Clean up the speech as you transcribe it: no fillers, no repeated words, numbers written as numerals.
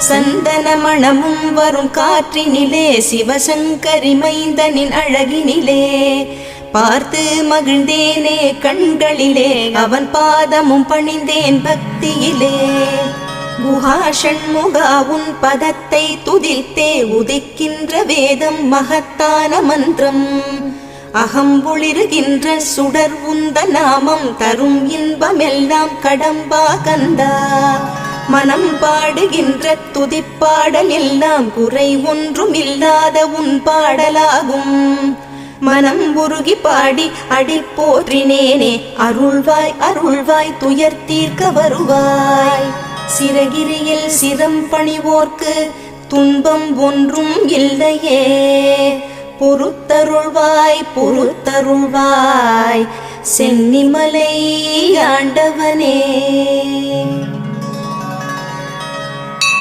சந்தன மணமும் வரும் காற்றினிலே சிவசங்கரி மைந்தனின் அழகினிலே பார்த்து மகிழ்ந்தேனே கண்களிலே அவன் பாதமும் பணிந்தேன் பக்தியிலே. குஹா ஷண்முகா உன் பதத்தை துதித்தே உதிக்கின்ற வேதம் மகத்தான மந்திரம். அகம்பொளிருகின்ற சுடர் உந்த நாமம் தரும் இன்பமெல்லாம் கடம்பா கந்தா. மனம் பாடுகின்ற துதிப்பாடல் எல்லாம் குறை ஒன்றும் இல்லாத உன் பாடலாகும். மனம் உருகி பாடி அடி போற்றினேனே அருள்வாய் அருள்வாய் துயர் தீர்க்க வருவாய். சிறகிரியில் சிரம் பணிவோர்க்கு துன்பம் ஒன்றும் இல்லையே. பொறுத்தருள்வாய் பொறுத்தருள்வாய் சென்னிமலை ஆண்டவனே.